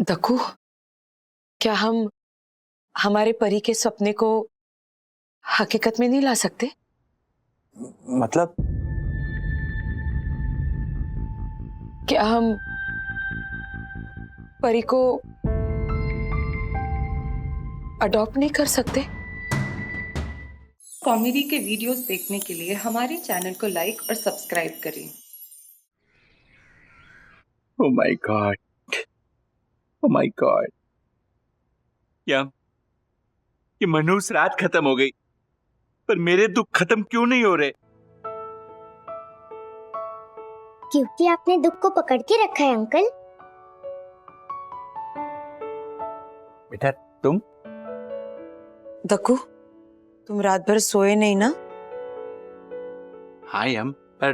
दक्कू, क्या हम हमारे परी के सपने को हकीकत में नहीं ला सकते? मतलब? क्या हम परी को अडॉप्ट नहीं कर सकते? कॉमेडी के वीडियोस देखने के लिए हमारे चैनल को लाइक और सब्सक्राइब करें। Oh my God, oh my God. ये मनहूस रात खत्म हो गई, पर मेरे दुख खत्म क्यों नहीं हो रहे? क्योंकि आपने दुख को पकड़ के रखा है अंकल। बेटा तुम? दक्कू, तुम रात भर सोए नहीं ना? हाँ यम, पर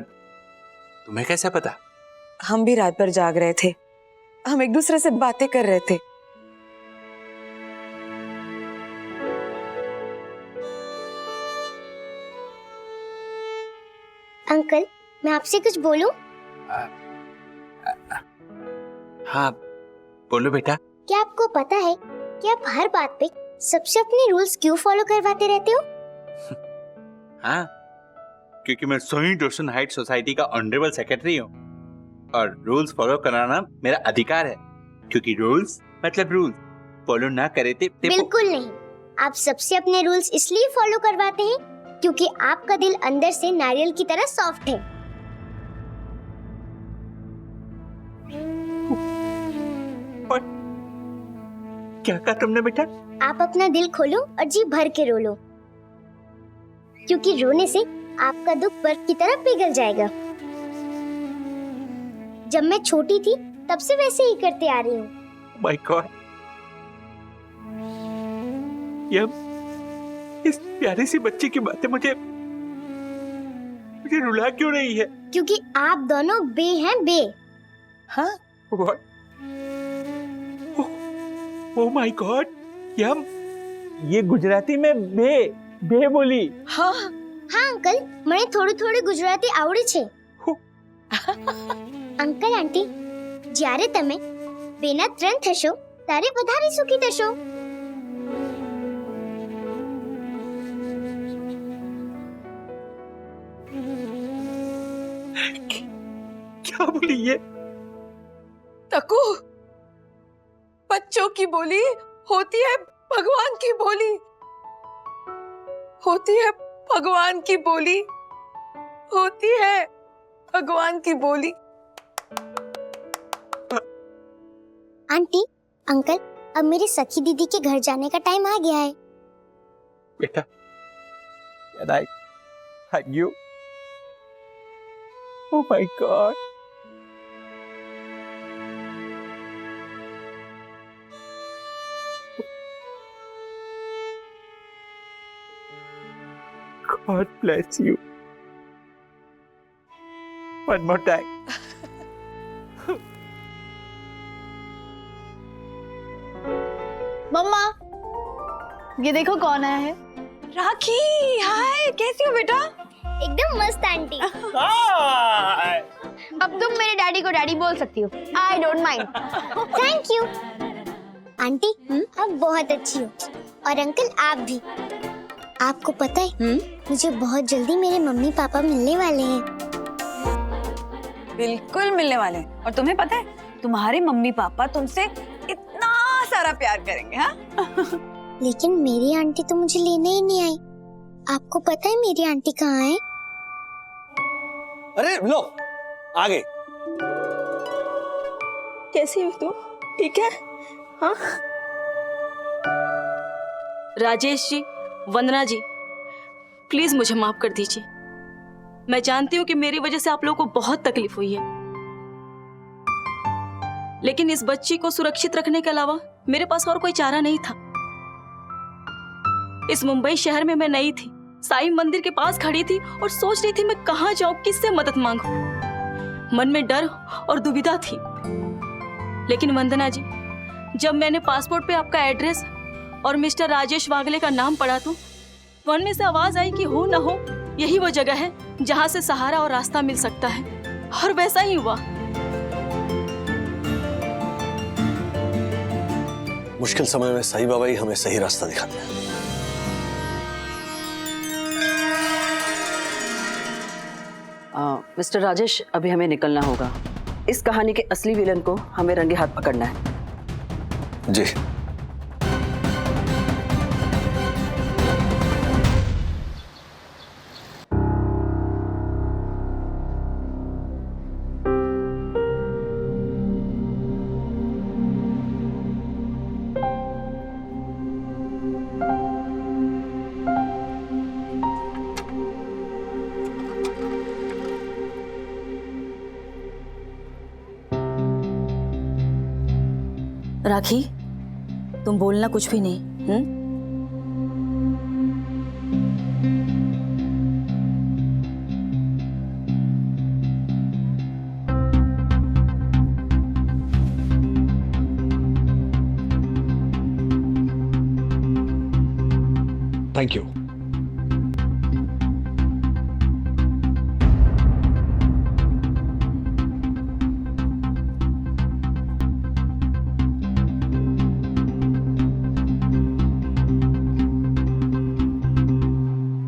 तुम्हें कैसे पता? हम भी रात भर जाग रहे थे, हम एक दूसरे से बातें कर रहे थे। अंकल, मैं आपसे कुछ बोलूं? हाँ बोलो बेटा। क्या आपको पता है कि आप हर बात पे सबसे अपने रूल्स क्यों फॉलो करवाते रहते हो? हाँ, क्योंकि मैं सोई रोशन हाइट सोसाइटी का ऑनरेबल सेक्रेटरी हूँ और रूल्स फॉलो कराना मेरा अधिकार है, क्योंकि रूल्स मतलब रूल्स फॉलो ना करे थे बिल्कुल नहीं। आप सबसे अपने रूल्स इसलिए फॉलो करवाते हैं क्योंकि आपका दिल अंदर से नारियल की तरह सॉफ्ट है। क्या कहा तुमने बेटा? आप अपना दिल खोलो और जी भर के रो लो, क्योंकि रोने से आपका दुख बर्फ की तरह पिघल जाएगा। जब मैं छोटी थी तब से वैसे ही करते आ रही हूँ। माय गॉड, इस प्यारी सी बच्ची की बातें मुझे रुला क्यों नहीं है? क्योंकि आप दोनों बे हैं, बे। हाँ? What? Oh my God, ये गुजराती में बे बोली। हाँ हाँ अंकल, મને થોડું થોડું ગુજરાતી આવડે છે। અંકલ આંટી, જ્યારે તમે બેના ત્રણ થશો ત્યારે વધારે સુખી થશો। क्या बोली ये? दक्कू, बच्चों की बोली होती है भगवान की बोली, होती है भगवान की बोली, होती है भगवान की बोली। आंटी, अंकल, अब मेरे सखी दीदी के घर जाने का टाइम आ गया है। बेटा, can I hug you? Oh my God. God bless you. One more time. मम्मा, ये देखो कौन आया है। राखी, हाय, कैसी हो बेटा? एकदम मस्त आंटी। अब तुम मेरे डैडी को डैडी बोल सकती हो। I don't mind. Thank you aunty, आप बहुत अच्छी हो। और अंकल आप भी। आपको पता है मुझे बहुत जल्दी मेरे मम्मी पापा मिलने वाले हैं। बिल्कुल मिलने वाले हैं। और तुम्हें पता है तुम्हारे मम्मी पापा तुमसे इतना सारा प्यार करेंगे। हाँ? लेकिन मेरी आंटी तो मुझे लेने ही नहीं आई। आपको पता है मेरी आंटी कहाँ है? अरे लो, आ गए। कैसी हो तुम? ठीक है? हाँ? राजेश जी, वंदना जी, प्लीज मुझे माफ कर दीजिए। मैं जानती हूँ कि मेरी वजह से आप लोगों को बहुत तकलीफ हुई है, लेकिन इस बच्ची को सुरक्षित रखने के अलावा मेरे पास और कोई चारा नहीं था। इस मुंबई शहर में मैं नई थी, साईं मंदिर के पास खड़ी थी और सोच रही थी मैं कहाँ जाऊं, किससे मदद मांगूं। मन में डर और दुविधा थी। लेकिन वंदना जी, जब मैंने पासपोर्ट पे आपका एड्रेस और मिस्टर राजेश वागले का नाम पढ़ा तो मन में से आवाज आई कि हो ना हो यही वो जगह है जहां से सहारा और रास्ता मिल सकता है। और वैसा ही हुआ। मुश्किल समय में साईं बाबा ही हमें सही रास्ता दिखाते हैं। मिस्टर राजेश, अभी हमें निकलना होगा। इस कहानी के असली विलन को हमें रंगे हाथ पकड़ना है। जी। राखी, तुम बोलना कुछ भी नहीं। Thank you.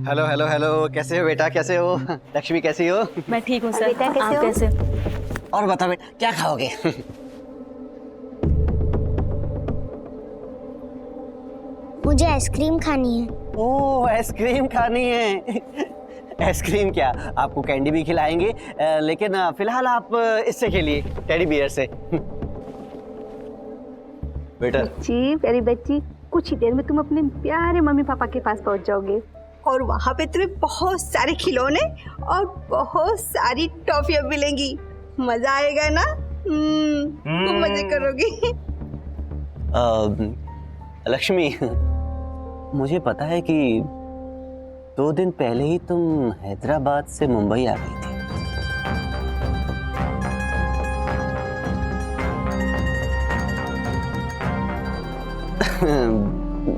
Hello hello hello, कैसे हो बेटा, कैसे हो? लक्ष्मी कैसी हो? मैं ठीक हूँ सर। बेटा, कैसे आप हो? कैसे? और बता बेटा, क्या खाओगे? मुझे आइसक्रीम खानी है। ओह, आइसक्रीम खानी है। आइसक्रीम क्या, आपको कैंडी भी खिलाएंगे, लेकिन फिलहाल आप इससे खेलिए, टेडी बियर से। बेटा बच्ची, प्यारी बच्ची, कुछ ही देर में तुम अपने प्यारे मम्मी पापा के पास पहुंच जाओगे और वहाँ पे तुम्हें बहुत सारे खिलौने और बहुत सारी टॉफियां मिलेंगी। मजा आएगा ना? तुम मजे करोगी। लक्ष्मी, मुझे पता है कि 2 दिन पहले ही तुम हैदराबाद से मुंबई आ गई थी।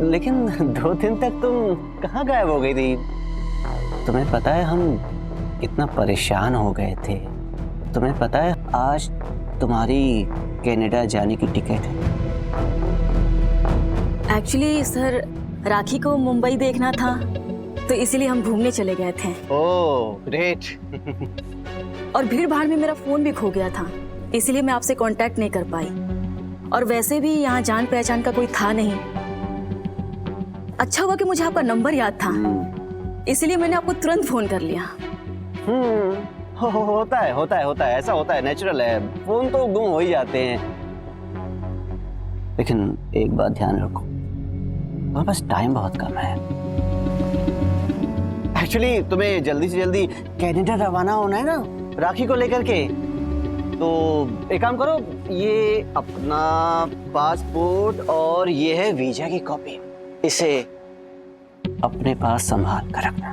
लेकिन 2 दिन तक तुम कहाँ गायब हो गई थी? तुम्हें पता है हम कितना परेशान हो गए थे। तुम्हें पता है आज तुम्हारी कनाडा जाने की टिकट है। एक्चुअली सर, राखी को मुंबई देखना था तो इसीलिए हम घूमने चले गए थे। Oh great. और भीड़ भाड़ में मेरा फोन भी खो गया था, इसीलिए मैं आपसे कांटेक्ट नहीं कर पाई। और वैसे भी यहाँ जान पहचान का कोई था नहीं। अच्छा हुआ कि मुझे आपका नंबर याद था, इसीलिए मैंने आपको तुरंत फोन कर लिया। होता है, ऐसा होता है, नेचुरल है। फोन तो गुम हो ही जाते हैं। लेकिन एक बात ध्यान रखो, तुम्हारे पास टाइम बहुत कम है। एक्चुअली तुम्हें जल्दी से जल्दी कनाडा रवाना होना है ना, राखी को लेकर के। तो एक काम करो, ये अपना पासपोर्ट और ये है वीजा की कॉपी, इसे अपने पास संभाल कर रखना।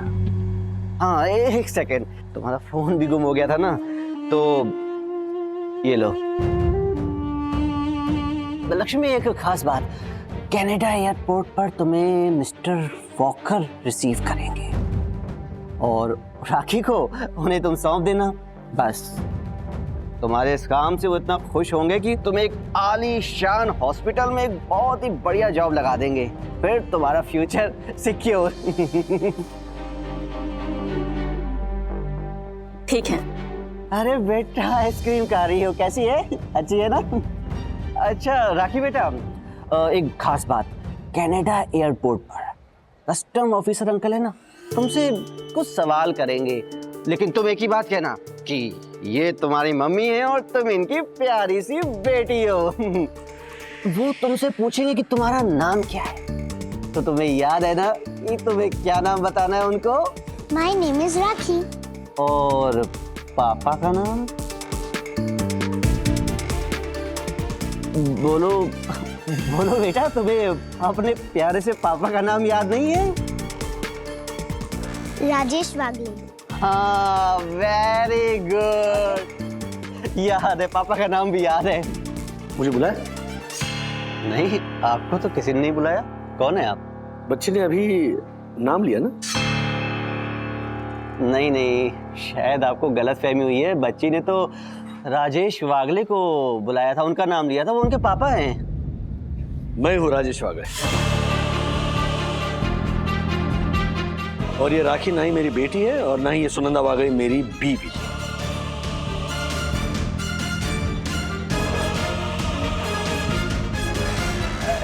हाँ, 1 सेकेंड, तुम्हारा फोन भी गुम हो गया था ना, तो ये लो। लक्ष्मी, एक खास बात, कनाडा एयरपोर्ट पर तुम्हें मिस्टर वॉकर रिसीव करेंगे और राखी को उन्हें तुम सौंप देना। बस तुम्हारे इस काम से वो इतना खुश होंगे कि तुम्हें एक आलीशान हॉस्पिटल में एक बहुत ही बढ़िया जॉब लगा देंगे। फिर तुम्हारा फ्यूचर सिक्योर। ठीक है। अरे बेटा, आइसक्रीम खा रही हो, कैसी है? अच्छी है ना? अच्छा राखी बेटा, एक खास बात, कनाडा एयरपोर्ट पर कस्टम ऑफिसर अंकल है ना, तुमसे कुछ सवाल करेंगे, लेकिन तुम एक ही बात कहना कि ये तुम्हारी मम्मी है और तुम इनकी प्यारी सी बेटी हो। वो तुमसे पूछेंगे कि तुम्हारा नाम क्या है, तो तुम्हें याद है ना कि तुम्हें क्या नाम बताना है उनको? माय नेम इज राखी। और पापा का नाम? बोलो बोलो बेटा, तुम्हें अपने प्यारे से पापा का नाम याद नहीं है? राजेश वागले। हाँ, वेरी गुड, याद है, पापा का नाम भी याद है। मुझे बुलाया? नहीं, आपको तो किसी ने नहीं बुलाया। कौन है आप? बच्चे ने अभी नाम लिया ना? नहीं नहीं, शायद आपको गलतफहमी हुई है। बच्ची ने तो राजेश वागले को बुलाया था, उनका नाम लिया था, वो उनके पापा हैं। मैं हूँ राजेश वागले, और ये राखी ना ही मेरी बेटी है और ना ही ये सुनंदा वागले मेरी बीवी।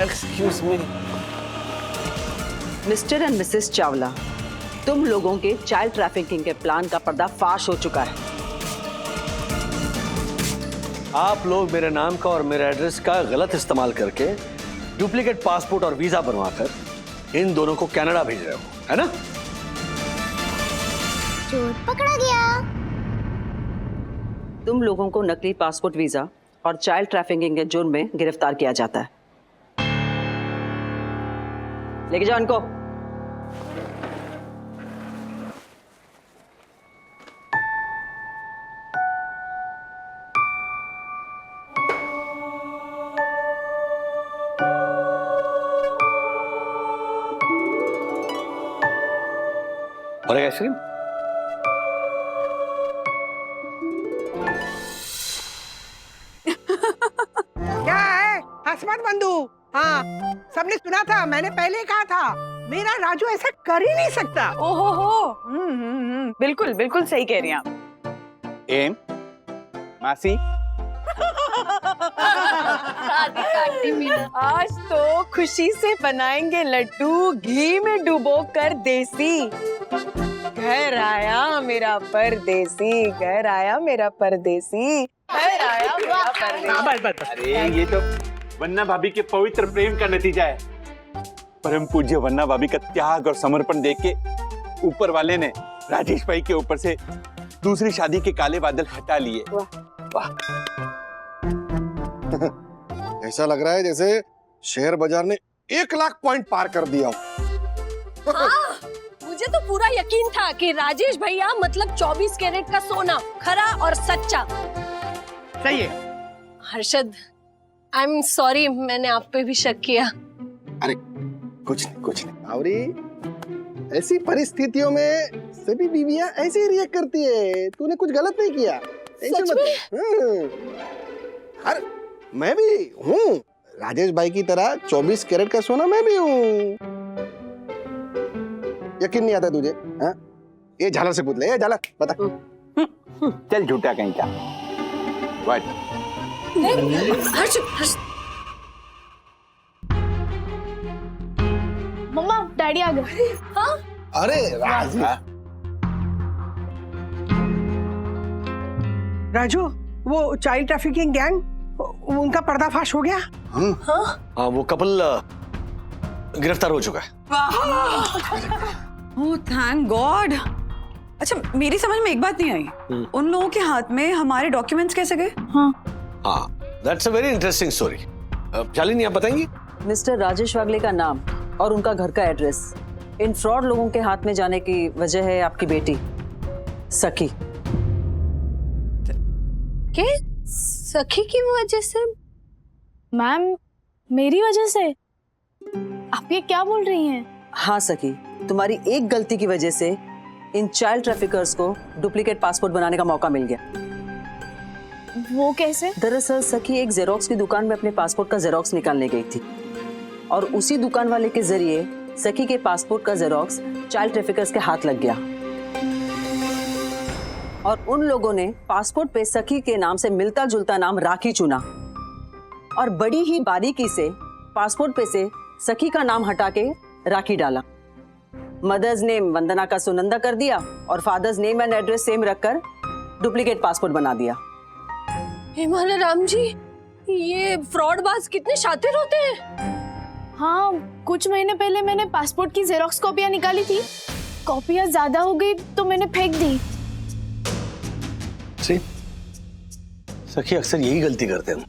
Excuse me. Mister and Mrs Chawla, तुम लोगों के चाइल्ड ट्रैफिकिंग के प्लान का पर्दाफाश हो चुका है। आप लोग मेरे नाम का और मेरे एड्रेस का गलत इस्तेमाल करके डुप्लीकेट पासपोर्ट और वीजा बनवाकर इन दोनों को कनाडा भेज रहे हो, है ना? चोर पकड़ा गया। तुम लोगों को नकली पासपोर्ट, वीजा और चाइल्ड ट्रैफिकिंग के जुर्म में गिरफ्तार किया जाता है। लेके जाओ इनको। और एक आइसक्रीम। क्या है? हसमत बंधु। हाँ, सबने सुना था, मैंने पहले कहा था मेरा राजू ऐसा कर ही नहीं सकता। ओहो हो, बिल्कुल बिल्कुल सही कह रही हैं आप। एम मासी, आज तो खुशी से बनाएंगे लड्डू, घी में डुबो कर देसी। घर आया मेरा परदेसी, घर आया मेरा परदेसी, घर आया मेरा परदेसी। अरे ये तो वन्ना भाभी के पवित्र प्रेम का नतीजा है। परम पूज्य वन्ना भाभी का त्याग और समर्पण देख के ऊपर वाले ने राजेश भाई के ऊपर से दूसरी शादी के काले बादल हटा लिए। वाह। ऐसा लग रहा है जैसे शेयर बाजार ने 1 लाख पॉइंट पार कर दिया हो। हाँ, मुझे तो पूरा यकीन था कि राजेश भैया मतलब 24 कैरेट का सोना, खरा और सच्चा। सही है। हर्षद, आई एम सॉरी, मैंने आप पे भी शक किया। अरे कुछ नहीं आवरी, ऐसी परिस्थितियों में सभी बीवियां ऐसे ही रिएक्ट करती है। तूने कुछ गलत नहीं किया। सच में? अरे मैं भी हूँ, राजेश भाई की तरह 24 कैरेट का सोना मैं भी हूँ। यकीन नहीं आता तुझे? हाँ? ये झालर से पूछ ले, ये झालर बता। चल झूठा कहीं का। हर्ष, मम्मा डैडी आ गए। हाँ? अरे राजू, वो चाइल्ड ट्रैफिकिंग गैंग, उनका पर्दाफाश हो गया। हाँ, वो कपल गिरफ्तार हो चुका है। Oh thank God. अच्छा, मेरी समझ में एक बात नहीं आई, उन लोगों के हाथ में हमारे डॉक्यूमेंट्स कैसे गए? हाँ, that's a very interesting story. Shalini, आप बताएंगी? मिस्टर राजेश वागले का नाम और उनका घर का एड्रेस इन फ्रॉड लोगों के हाथ में जाने की वजह है आपकी बेटी सखी। के सखी की वजह से? मैम, मेरी वजह से? आप ये क्या बोल रही हैं? हाँ सखी, तुम्हारी एक गलती की वजह से इन चाइल्ड ट्रैफिकर्स को डुप्लीकेट पासपोर्ट बनाने का मौका मिल गया। वो कैसे? दरअसल सखी एक जेरोक्स की दुकान में अपने पासपोर्ट का जेरोक्स निकालने गई थी और उसी दुकान वाले के जरिए सखी के पासपोर्ट का जेरोक्स चाइल्ड ट्रैफिकर्स के हाथ लग गया और उन लोगों ने पासपोर्ट पे सखी के नाम से मिलता जुलता नाम राखी चुना और बड़ी ही बारीकी से पासपोर्ट पे से सखी का नाम हटा के राखी डाला। मदर्स नेम वंदना का सुनंदा कर दिया और father's name and address same रखकर डुप्लीकेट पासपोर्ट बना दिया। हिमालय राम जी, ये फ्रॉडबाज कितने शातिर होते हैं। हाँ, कुछ महीने पहले मैंने पासपोर्ट की जेरोक्स कॉपियां निकाली थी, कॉपियां ज्यादा हो गई तो मैंने फेंक दी। सखी अक्सर यही गलती करते हैं।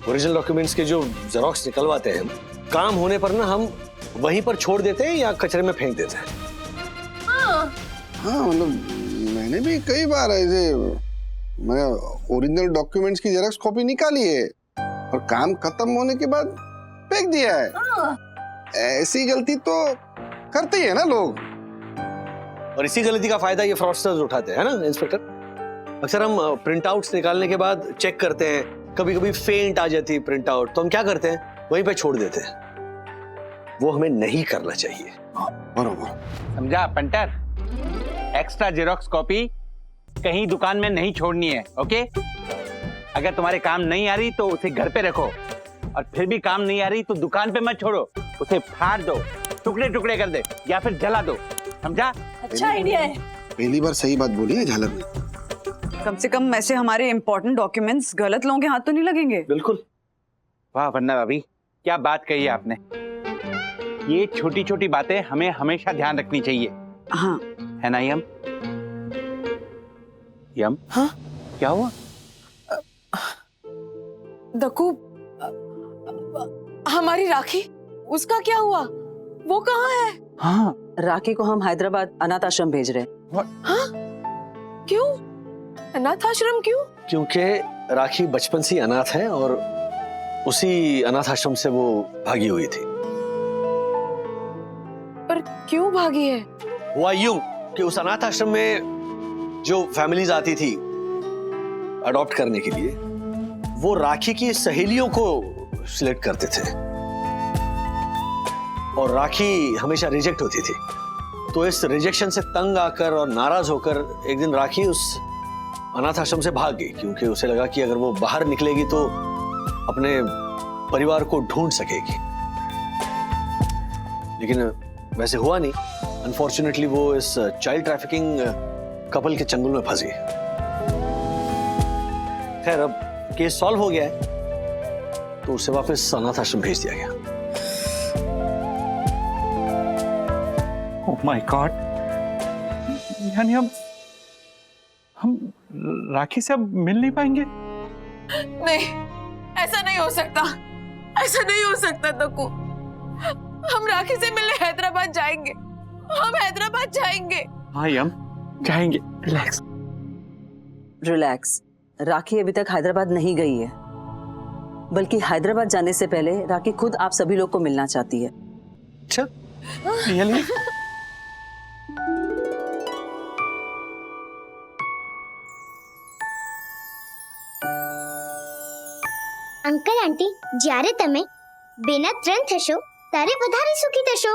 ओरिजिनल डॉक्यूमेंट्स के जो जेरोक्स निकलवाते हैं, काम होने पर ना हम वहीं पर छोड़ देते हैं या कचरे में फेंक देते हैं। हाँ, मतलब मैंने भी कई बार ऐसे मैं ओरिजिनल डॉक्यूमेंट्स की जेरॉक्स कॉपी निकाली है और काम खत्म होने के बाद फेंक दिया है। ऐसी गलती तो करते ही है ना लोग, और इसी गलती का फायदा ये फ्रॉडस्टर्स उठाते हैं ना इंस्पेक्टर। अक्सर हम प्रिंट आउट्स निकालने के बाद चेक करते हैं, कभी कभी फेंट आ जाती है प्रिंट आउट, तो हम क्या करते हैं, वहीं पे छोड़ देते हैं, वो हमें नहीं करना चाहिए। बरोबर। समझा पंटर? एक्स्ट्रा जेरोक्स कॉपी कहीं दुकान में नहीं छोड़नी है, ओके? अगर तुम्हारे काम नहीं आ रही तो उसे घर पे रखो, और फिर भी काम नहीं आ रही तो दुकान पे मत छोड़ो, उसे फाड़ दो, टुकड़े टुकड़े कर दे या फिर जला दो, समझा? अच्छा आइडिया है। पहली बार सही बात बोली है झालर ने। कम से कम ऐसे हमारे इंपॉर्टेंट डॉक्यूमेंट्स गलत लोगों के हाथ तो नहीं लगेंगे। बिल्कुल। वाह वंदना भाभी, क्या बात कही है आपने। ये छोटी छोटी बातें हमें हमेशा ध्यान रखनी चाहिए, हाँ है ना यम? यम? हाँ? क्या हुआ? दक्कू, हमारी राखी, उसका क्या हुआ? वो कहाँ है? हाँ, राखी को हम हैदराबाद अनाथ आश्रम भेज रहे हैं। हाँ? क्यों? अनाथ आश्रम क्यों? क्योंकि राखी बचपन से अनाथ है और उसी अनाथ आश्रम से वो भागी हुई थी। पर क्यों भागी है? हुआ यूं कि उस अनाथ आश्रम में जो फैमिलीज आती थी अडॉप्ट करने के लिए, वो राखी की सहेलियों को सिलेक्ट करते थे और राखी हमेशा रिजेक्ट होती थी। तो इस रिजेक्शन से तंग आकर और नाराज होकर एक दिन राखी उस अनाथ आश्रम से भाग गई, क्योंकि उसे लगा कि अगर वो बाहर निकलेगी तो अपने परिवार को ढूंढ सकेगी। लेकिन वैसे हुआ नहीं। अनफॉर्चुनेटली वो इस चाइल्ड ट्रैफिकिंग कपल के चंगुल में फंस गई। खैर, अब केस सॉल्व हो गया है तो उसे वापस अनाथ आश्रम भेज दिया गया। ओह माय गॉड, यानी हम राखी से अब मिल नहीं पाएंगे? नहीं, ऐसा नहीं हो सकता, ऐसा नहीं हो सकता दक्कू। हम राखी से मिलने हैदराबाद जाएंगे, हम हैदराबाद जाएंगे। हाँ यम, जाएंगे। Relax relax. राखी अभी तक हैदराबाद नहीं गई है, बल्कि हैदराबाद जाने से पहले राखी खुद आप सभी लोग को मिलना चाहती है। अच्छा, रियली? અંકલ આંટી, જ્યારે તમે બેના ત્રણ થશો ત્યારે વધારે સુખી થશો.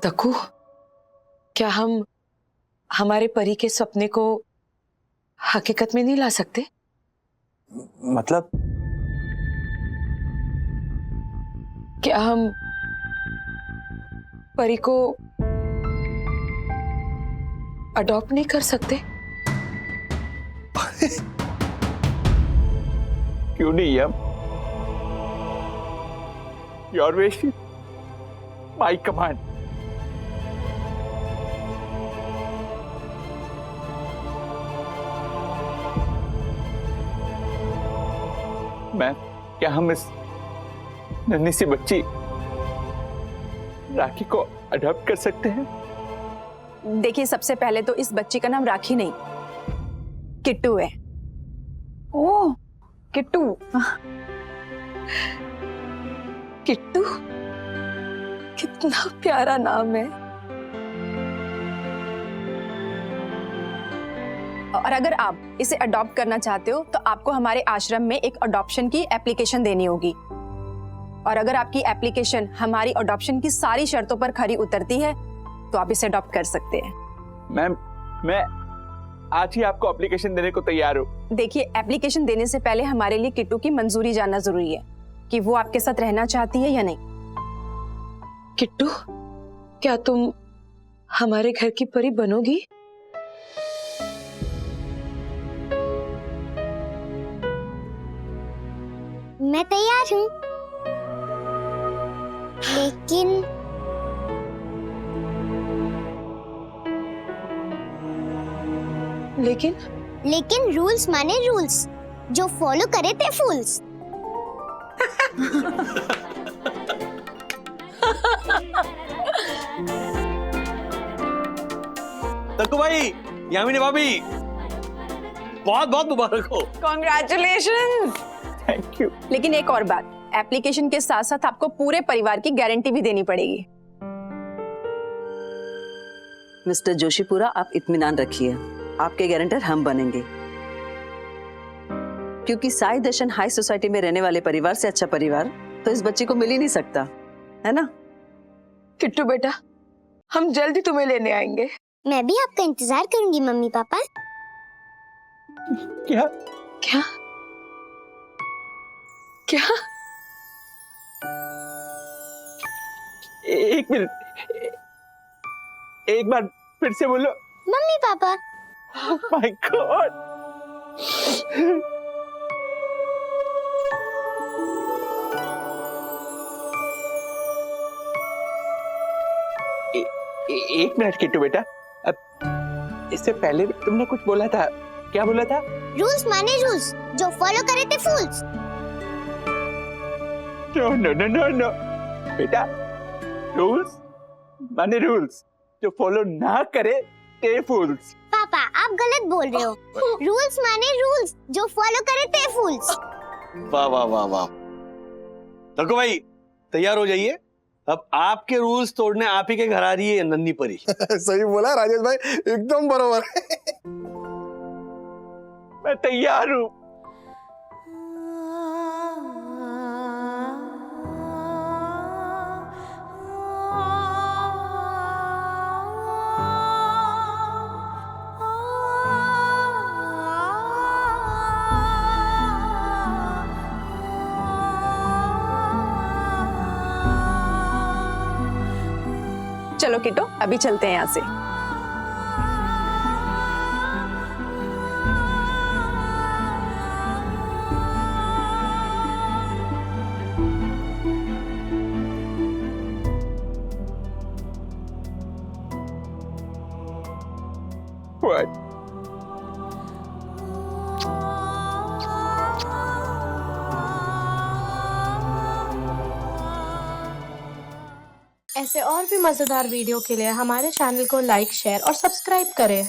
दक्कू, क्या हम हमारे परी के सपने को हकीकत में नहीं ला सकते? मतलब? क्या हम परी को अडॉप्ट नहीं कर सकते? क्यों नहीं यम? Your wish, my command. Ma'am, क्या हम इस नन्ही सी बच्ची राखी को अडॉप्ट कर सकते हैं? देखिए, सबसे पहले तो इस बच्ची का नाम राखी नहीं, किट्टू है। ओह, किट्टू। किट्टू, कितना प्यारा नाम है। और अगर आप इसे अडॉप्ट करना चाहते हो तो आपको हमारे आश्रम में एक अडॉप्शन की एप्लीकेशन देनी होगी। और अगर आपकी एप्लीकेशन हमारी अडॉप्शन की सारी शर्तों पर खरी उतरती है तो आप इसे अडॉप्ट कर सकते हैं। मैम, मैं आज ही आपको एप्लीकेशन देने को तैयार हूँ। देखिए, एप्लीकेशन देने से पहले हमारे लिए किट्टू की मंजूरी जानना जरूरी है कि वो आपके साथ रहना चाहती है या नहीं। किट्टू, क्या तुम हमारे घर की परी बनोगी? मैं तैयार हूँ, लेकिन लेकिन रूल्स माने रूल्स, जो फॉलो करे थे फूल्स। तक्कू भाई, यामिनी भाभी, बहुत बहुत मुबारक हो। कॉन्ग्रेचुलेशंस। Thank you. लेकिन एक और बात, एप्लीकेशन के साथ साथ आपको पूरे परिवार की गारंटी भी देनी पड़ेगी। मिस्टर जोशीपुरा, आप इत्मीनान रखिए, आपके गारंटर हम बनेंगे, क्योंकि साई दर्शन हाई सोसाइटी में रहने वाले परिवार से अच्छा परिवार तो इस बच्चे को मिल ही नहीं सकता, है ना? किट्टू बेटा, हम जल्दी तुम्हें लेने आएंगे। मैं भी आपका इंतजार करूंगी मम्मी पापा। क्या? क्या? क्या? एक मिनट, एक बार फिर से बोलो। Mummy papa. My God. एक मिनट किट्टू बेटा, अब इससे पहले तुमने कुछ बोला था, क्या बोला था? रूल्स माने रूल्स, जो फॉलो करे थे fools. No no no no no बेटा, रूल्स माने रूल्स, जो फॉलो ना करे ते फूल्स। पापा आप गलत बोल रहे हो। रूल्स माने रूल्स, जो फॉलो करे थे फूल्स। वाह वाह वाह वाह। तक्कू भाई, तैयार हो जाइए, अब आपके रूल्स तोड़ने आप ही के घर आ रही है नन्ही परी। सही बोला राजेश भाई, एकदम बरोबर। मैं तैयार हूँ। चलो किट्टू, अभी चलते हैं यहाँ से। What? ऐसे और भी मजेदार वीडियो के लिए हमारे चैनल को लाइक, शेयर और सब्सक्राइब करें।